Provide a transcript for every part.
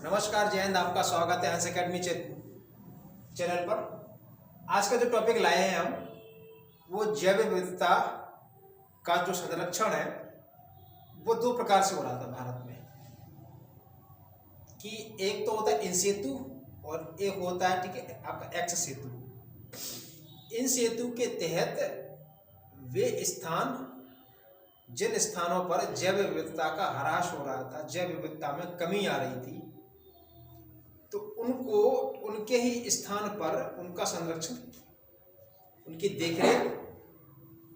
नमस्कार, जय हिंद। आपका स्वागत है हंस अकेडमी चैनल पर। आज का जो टॉपिक लाए हैं हम, वो जैव विविधता का जो संरक्षण है वो दो प्रकार से हो रहा था भारत में। कि एक तो होता है इन सेतु और एक होता है, ठीक है, आपका एक्स सेतु। इन सेतु के तहत वे स्थान, जिन स्थानों पर जैव विविधता का ह्रास हो रहा था, जैव विविधता में कमी आ रही थी, तो उनको उनके ही स्थान पर उनका संरक्षण, उनकी देखरेख,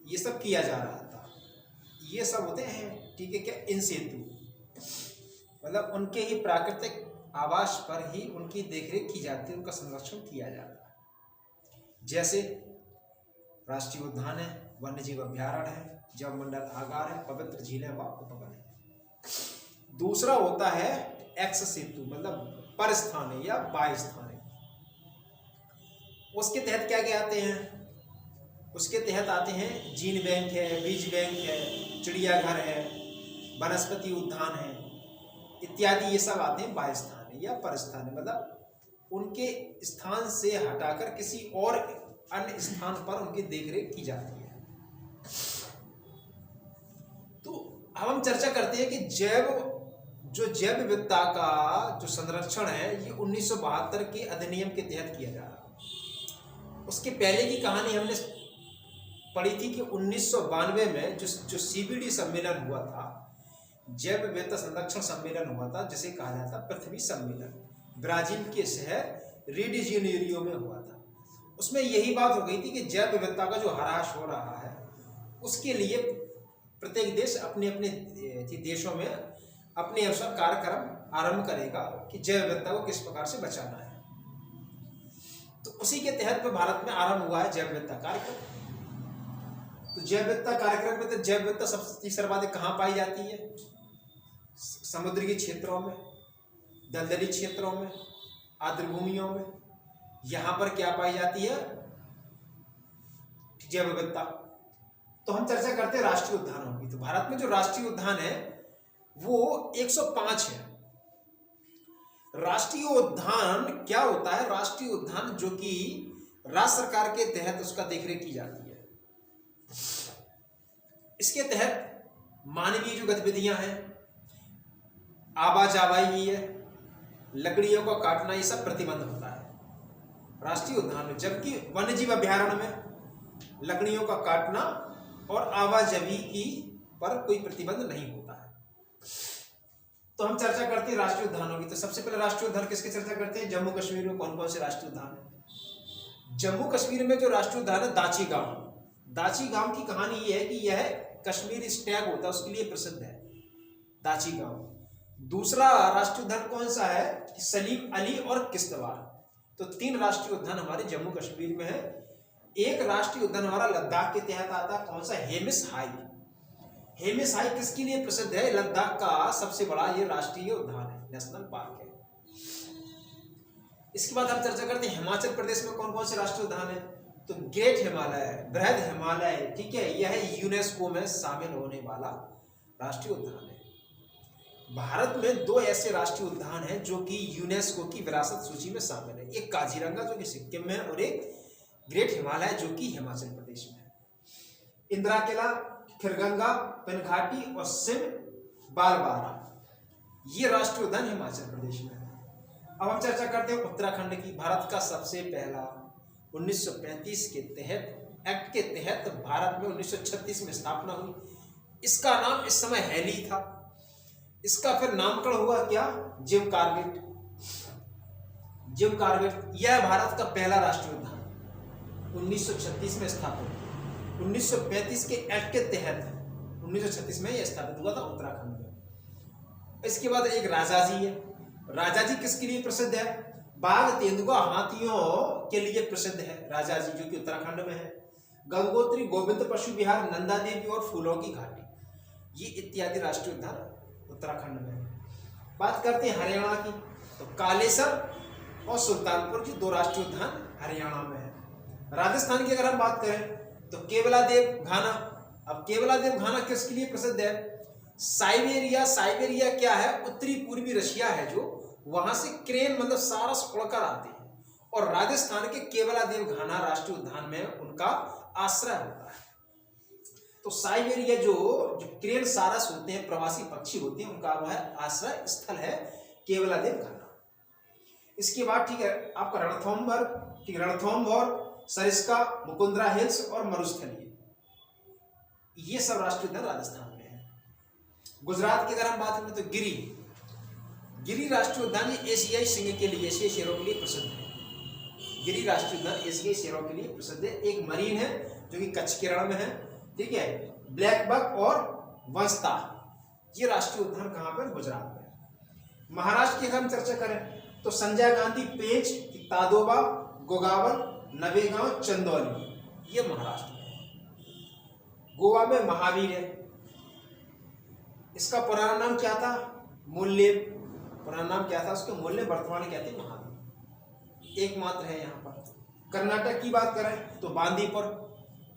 ये सब किया जा रहा था। ये सब होते हैं, ठीक है, क्या इन सेतु, मतलब उनके ही प्राकृतिक आवास पर ही उनकी देखरेख की जाती है, उनका संरक्षण किया जाता है। जैसे राष्ट्रीय उद्यान है, वन्य जीव अभ्यारण्य है, जैव मंडल आगार है, पवित्र झीलें व उपवन है। दूसरा होता है एक्स सेतु, मतलब पर स्थान है या बाह्य स्थान है। उसके तहत क्या क्या आते हैं? उसके तहत आते हैं जीन बैंक है, बीज बैंक है, चिड़ियाघर है, वनस्पति उद्यान है इत्यादि। ये सब आते हैं बाह्य स्थान है या पर स्थान है, मतलब उनके स्थान से हटाकर किसी और अन्य स्थान पर उनकी देखरेख की जाती है। तो अब हम चर्चा करते हैं कि जैव विविधता का जो संरक्षण है ये 1972 के अधिनियम के तहत किया जा रहा है। उसके पहले की कहानी हमने पढ़ी थी कि 1992 में जो CBD सम्मेलन हुआ था, जैव विविधता संरक्षण सम्मेलन हुआ था, जिसे कहा जाता पृथ्वी सम्मेलन, ब्राजील के शहर रियो डी जेनेरियो में हुआ था। उसमें यही बात हो गई थी कि जैव विविधता का जो ह्रास हो रहा है उसके लिए प्रत्येक देश अपने अपने देशों में अपने अनुसार कार्यक्रम आरंभ करेगा कि जैव विविधता को किस प्रकार से बचाना है। तो उसी के तहत में भारत में आरंभ हुआ है जैव विविधता कार्यक्रम। तो जैव विविधता कार्यक्रम में तो जैव विविधता सबसे सर्वाधिक कहाँ पाई जाती है? समुद्री क्षेत्रों में, दलदली क्षेत्रों में, आर्द्र भूमियों में। यहाँ पर क्या पाई जाती है? जैव विविधता। तो हम चर्चा करते हैं राष्ट्रीय उद्यानों की। तो भारत में जो राष्ट्रीय उद्यान है वो 105 है। राष्ट्रीय उद्यान क्या होता है? राष्ट्रीय उद्यान जो कि राज्य सरकार के तहत उसका देखरेख की जाती है। इसके तहत मानवीय जो गतिविधियां हैं, आवाजाही है, लकड़ियों को काटना, ये सब प्रतिबंध होता है राष्ट्रीय उद्यान में। जबकि वन्य जीव अभ्यारण्य में लकड़ियों का काटना और आवाजाही की पर कोई प्रतिबंध नहीं होता है। तो हम चर्चा करते हैं राष्ट्रीय उद्यानों की। तो सबसे पहले राष्ट्रीय उद्यान किसकी चर्चा करते हैं? जम्मू कश्मीर में कौन कौन से राष्ट्रीय उद्यान है? जम्मू कश्मीर में जो राष्ट्रीय उद्यान है दाची गांव। दाची गांव की कहानी ये है कि यह कश्मीरी स्टैग होता है उसके लिए प्रसिद्ध है, दाची गांव। दूसरा राष्ट्रीय उद्यान कौन सा है? सलीम अली और किश्तवाड़। तो 3 राष्ट्रीय उद्यान हमारे जम्मू कश्मीर में है। एक राष्ट्रीय उद्यान हमारा लद्दाख के तहत आता है, कौन सा? हेमिस हाई। हेमिस हाई किसके लिए प्रसिद्ध है? लद्दाख का सबसे बड़ा ये राष्ट्रीय उद्यान है, नेशनल पार्क है। इसके बाद हम चर्चा करते हैं हिमाचल प्रदेश में कौन कौन से राष्ट्रीय उद्यान है। तो ग्रेट हिमालय, बृहद हिमालय, ठीक है, यह यूनेस्को में शामिल होने वाला राष्ट्रीय उद्यान है। भारत में 2 ऐसे राष्ट्रीय उद्यान हैं जो कि यूनेस्को की विरासत सूची में शामिल है। एक काजीरंगा जो कि सिक्किम में, और एक ग्रेट हिमालय जो कि हिमाचल प्रदेश में है। इंदिरा किला, खिरगंगा, पिनघाटी और सिम बालबारा, ये राष्ट्रीय उद्यान हिमाचल प्रदेश में है। अब हम चर्चा करते हैं उत्तराखंड की। भारत का सबसे पहला 1935 के तहत एक्ट के तहत भारत में 1936 में स्थापना हुई। इसका नाम इस समय हैली था। इसका फिर नामकरण हुआ क्या? Jim Corbett. जिम कॉर्बेट यह भारत का पहला राष्ट्रीय उद्यान 1936 में स्थापित। 1935 के एक्ट के तहत 1936 में यह स्थापित हुआ था उत्तराखंड में। इसके बाद एक राजाजी है। राजाजी किसके लिए प्रसिद्ध है? बाघ, तेंदुआ, हाथियों के लिए प्रसिद्ध है राजाजी, जो कि उत्तराखंड में है। गंगोत्री, गोविंद पशु विहार, नंदा देवी और फूलों की घाटी, ये इत्यादि राष्ट्रीय उद्यान उत्तराखंड में है। बात करते हैं हरियाणा की। तो कालेसर और सुल्तानपुर, की 2 राष्ट्रीय उद्यान हरियाणा में है। राजस्थान की अगर हम बात करें तो केवलादेव घाना। अब केवलादेव घाना किसके लिए प्रसिद्ध है? साइबेरिया। साइबेरिया क्या है? उत्तरी पूर्वी रशिया है, जो वहां से क्रेन मतलब सारस उड़कर आते हैं और राजस्थान के केवलादेव घाना राष्ट्रीय उद्यान में उनका आश्रय होता है। तो साइबेरिया जो क्रेन सारस होते हैं, प्रवासी पक्षी होते हैं, उनका वह आश्रय स्थल है केवलादेव घाना। इसके बाद ठीक है आपका रणथंभौर, ठीक रणथंभौर, सरिस्का, मुकुंदरा हिल्स और मरुस्थलीय, ये सब राष्ट्रीय उद्यान राजस्थान में है। गुजरात की अगर हम बात करें तो गिरी राष्ट्रीय उद्यान एशियाई सिंह के लिए, एशियाई शेरों के लिए प्रसिद्ध है। गिरी राष्ट्रीय उद्यान एशियाई शेरों के लिए प्रसिद्ध है। एक मरीन है जो कि कच्छ के रण में है, ठीक है, ब्लैक बक और वंशता, ये राष्ट्रीय उद्यान कहां पर, गुजरात में। महाराष्ट्र की अगर हम चर्चा करें तो संजय गांधी पेंच, तादोबा, गोगावल, नवेगांव, चंदौली, ये महाराष्ट्र में। गोवा में महावीर है, इसका पुराना नाम क्या था, मूल्य, पुराना नाम क्या था उसके, मूल्य, वर्तमान क्या थी, महावीर, एकमात्र है यहाँ पर। कर्नाटक की बात करें तो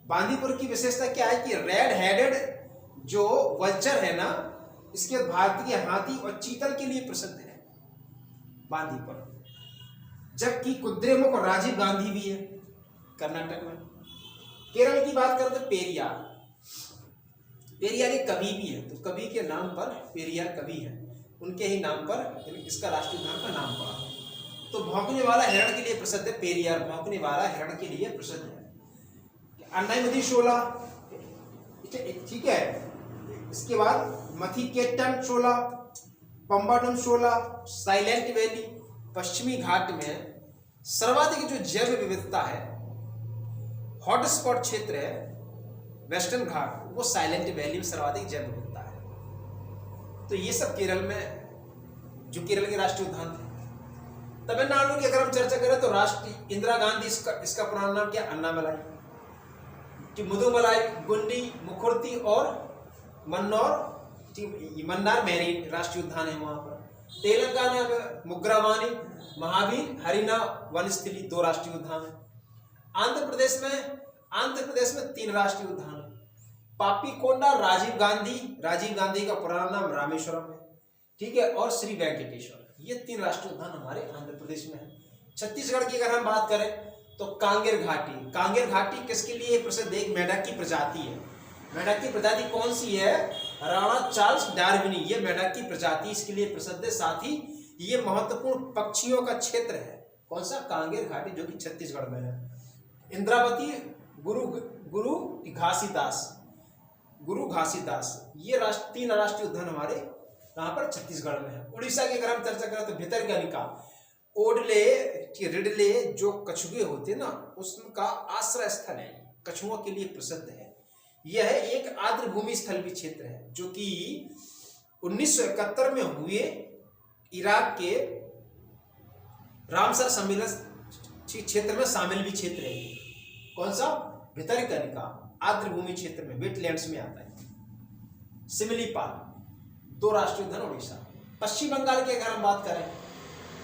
बांदीपुर की विशेषता क्या है कि रेड हेडेड जो वल्चर है ना, इसके भारतीय हाथी और चीतल के लिए प्रसिद्ध है बांदीपुर। जबकि कुद्रेमुख और राजीव गांधी भी है कर्नाटक में। केरल की बात करें तो पेरियार एक कवि भी है, तो कवि के नाम पर पेरियार कवि है, उनके ही नाम पर इसका राष्ट्रीय उद्यान का नाम पड़ा। तो भौंकने वाला हिरण के लिए प्रसिद्ध है पेरियार, भौंकने वाला हिरण के लिए प्रसिद्ध है। अन्नामदी शोला, ठीक है, इसके बाद मथिकेटन शोला, पंबाडम शोला, साइलेंट वैली, पश्चिमी घाट में सर्वाधिक जो जैव विविधता है, हॉटस्पॉट क्षेत्र है वेस्टर्न घाट, वो साइलेंट वैली में सर्वाधिक जैव विविधता है। तो ये सब केरल में जो केरल के राष्ट्रीय उद्यान थे। तमिलनाडु की अगर हम चर्चा करें तो राष्ट्रीय इंदिरा गांधी, इसका पुराना नाम क्या, अन्नामलाई, मुदुमलाई, गुंडी, मुखुर्ती और मन्नार मैरीन राष्ट्रीय उद्यान है वहां पर। तेलंगाना में मुग्रावानी, महावीर, हरिना वनस्थली, 2 राष्ट्रीय उद्यान है। आंध्र प्रदेश में 3 राष्ट्रीय उद्यान है। पापीकोंडा, राजीव गांधी का पुराना नाम रामेश्वरम है, ठीक है, और श्री वेंकटेश्वर, ये 3 राष्ट्रीय उद्यान हमारे आंध्र प्रदेश में है। छत्तीसगढ़ की अगर हम बात करें तो कांगेर घाटी किसके लिए प्रसिद्ध है, एक मेंढक की प्रजाति है। मेंढक की प्रजाति कौन सी है, राणा चार्ल्स डार्विनी, ये मेंढक की प्रजाति इसके लिए प्रसिद्ध है। साथ ही ये महत्वपूर्ण पक्षियों का क्षेत्र है, कौन सा, कांगेर घाटी, जो कि छत्तीसगढ़ में है। इंद्रावती, गुरु घासीदास, ये 3 राष्ट्रीय उद्यान हमारे यहाँ पर छत्तीसगढ़ में है। उड़ीसा की अगर हम चर्चा करें तो भितरकनिका, ओडले, रिडले, जो कछुए होते हैं ना, उसका आश्रय स्थल है, कछुओं के लिए प्रसिद्ध है। यह एक आर्द्र भूमि स्थल भी क्षेत्र है जो कि 1971 में हुए इराक के रामसर सम्मेलन क्षेत्र में शामिल भी क्षेत्र है। कौन सा, भितरकनिका, आर्द्र भूमि क्षेत्र में, वेटलैंड्स में आता है। सिमलीपाल, 2 राष्ट्रीय उद्यान उड़ीसा। पश्चिम बंगाल की अगर हम बात करें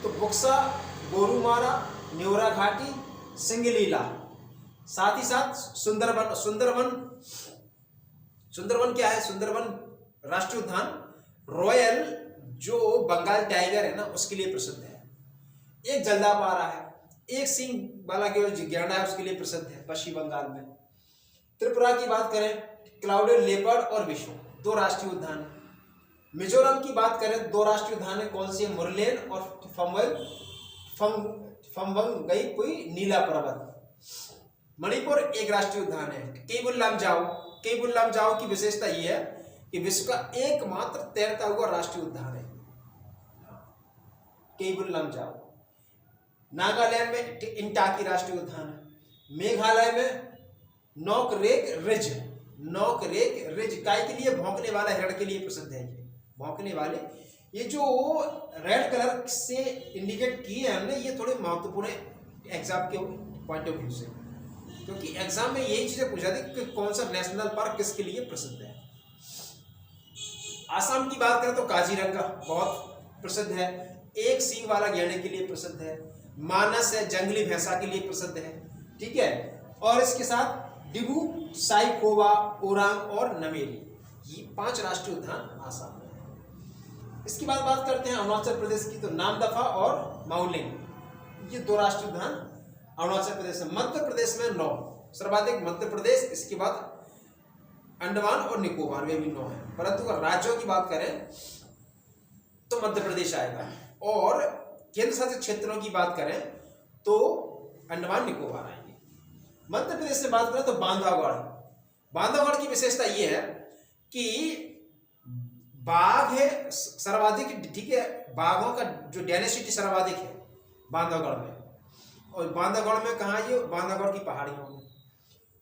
तो बुक्सा, गोरुमारा, न्योरा घाटी, सिंगलीला, साथ ही साथ सुंदरवन क्या है, सुंदरवन राष्ट्रीय उद्यान रॉयल जो बंगाल टाइगर है ना उसके लिए प्रसिद्ध है। एक जल्दापारा है, एक सिंह वाला जो गैंडा है उसके लिए प्रसिद्ध है पश्चिम बंगाल में। त्रिपुरा की बात करें, क्लाउडेड लेपर्ड और विश्व, 2 राष्ट्रीय उद्यान। मिजोरम की बात करें 2 राष्ट्रीय उद्यान है, कौन से, मुरलेन और फम्बंगई नीला पर्वत। मणिपुर 1 राष्ट्रीय उद्यान है, केबुल लामजाओ की विशेषता यह है कि विश्व का एकमात्र तैरता हुआ राष्ट्रीय उद्यान है केबुल लामजाओ। नागालैंड में इंटाकी राष्ट्रीय उद्यान है। मेघालय में नोकरेक रिज काय के लिए, भौंकने वाला हिरण के लिए प्रसिद्ध है। ये भौंकने वाले, ये जो रेड कलर से इंडिकेट किए हैं हमने, ये थोड़े महत्वपूर्ण है एग्जाम के पॉइंट ऑफ व्यू से, क्योंकि एग्जाम में यही चीजें पूछा थी कि कौन सा नेशनल पार्क किसके लिए प्रसिद्ध है। आसाम की बात करें तो काजीरंगा बहुत प्रसिद्ध है, एक सींग वाला गैंडे के लिए प्रसिद्ध है। मानस है, जंगली भैंसा के लिए प्रसिद्ध है, ठीक है, और इसके साथ डिबू, साइखोवा, ओरांग और नमेरी, ये 5 राष्ट्रीय उद्यान आसाम में है। इसके बाद बात करते हैं अरुणाचल प्रदेश की। तो नामदफा और माउलिंग, ये 2 राष्ट्रीय उद्यान अरुणाचल प्रदेश में। मध्य प्रदेश में 9, सर्वाधिक मध्य प्रदेश, इसके बाद अंडमान और निकोबार में भी 9 है। परंतु अगर राज्यों की बात करें तो मध्य प्रदेश आएगा, और केंद्र शासित क्षेत्रों की बात करें तो अंडमान निकोबार आएंगे। मध्य प्रदेश से बात करें तो बांधवगढ़, बांधवगढ़ की विशेषता ये है कि बाघ है सर्वाधिक, ठीक है, बाघों का जो डेंसिटी सर्वाधिक है बांधवगढ़ में। और बांधवगढ़ में कहाँ, ये बांधवगढ़ की पहाड़ियों में।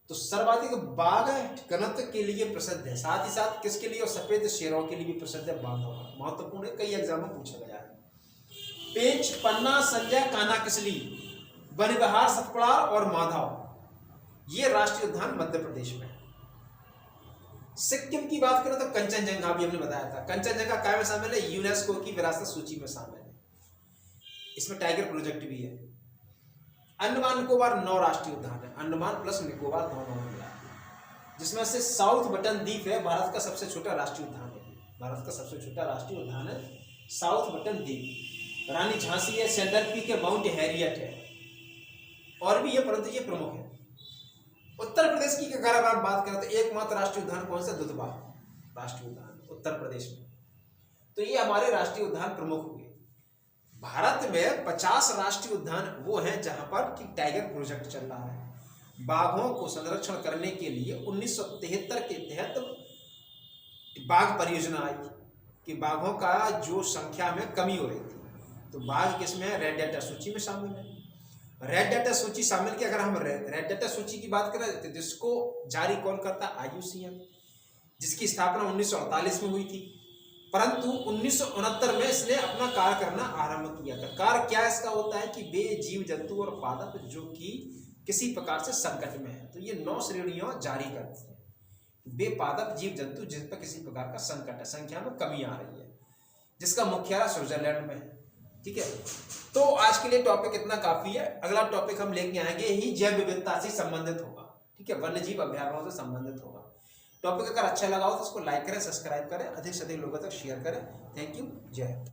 तो सर्वाधिक बाघ घनत्व के लिए प्रसिद्ध है, साथ ही साथ किसके लिए, और सफेद शेरों के लिए भी प्रसिद्ध है बांधवगढ़। महत्वपूर्ण है, कई एग्जाम में पूछा गया है। पेंच, पन्ना, संजय, कानाकिसली, बनिबहार, सतपुड़ा और माधव, ये राष्ट्रीय उद्यान मध्य प्रदेश में है। सिक्किम की बात करें तो कंचनजंगा भी हमने बताया था। कंचनजंगा काय में शामिल है, यूनेस्को की विरासत सूची में शामिल है। इसमें टाइगर प्रोजेक्ट भी है। अंडमान निकोबार 9 राष्ट्रीय उद्यान है, अंडमान प्लस निकोबार दोनों मिला, जिसमें से साउथ बटन द्वीप है भारत का सबसे छोटा राष्ट्रीय उद्यान है। भारत का सबसे छोटा राष्ट्रीय उद्यान है साउथ बटन द्वीप। रानी झांसी है, सेंडर पीक है, माउंट हैरियट है, और भी है, परंतु ये प्रमुख है। उत्तर प्रदेश की अगर आप बात करें तो एकमात्र राष्ट्रीय उद्यान कौन सा, दुधवा राष्ट्रीय उद्यान उत्तर प्रदेश में। तो ये हमारे राष्ट्रीय उद्यान प्रमुख हुए। भारत में 50 राष्ट्रीय उद्यान वो हैं जहां पर कि टाइगर प्रोजेक्ट चल रहा है। बाघों को संरक्षण करने के लिए 1973 के तहत बाघ परियोजना आई कि बाघों का जो संख्या में कमी हो रही थी। तो बाघ किसमें है, रेड डाटा सूची में शामिल है। रेड डाटा सूची शामिल की, अगर हम रेड डाटा सूची की बात करें तो जिसको जारी कौन करता है, IUCN, जिसकी स्थापना 1948 में हुई थी। परंतु 1969 में इसने अपना कार्य करना आरंभ किया था। कार्य क्या इसका होता है कि वे जीव जंतु और पादप जो कि किसी प्रकार से संकट में है, तो ये 9 श्रेणियां जारी करती है। वे पादप जीव जंतु जिन पर किसी प्रकार का संकट है, संख्या में कमी आ रही है, जिसका मुख्यालय स्विट्जरलैंड में है। ठीक है, तो आज के लिए टॉपिक इतना काफी है। अगला टॉपिक हम लेके आएंगे ही जैव विविधता से संबंधित होगा। ठीक है, वन्य जीव अभ्यारण्यों से संबंधित होगा। टॉपिक अगर अच्छा लगा हो तो उसको लाइक करें, सब्सक्राइब करें, अधिक से अधिक लोगों तक शेयर करें। थैंक यू, जय हिंद।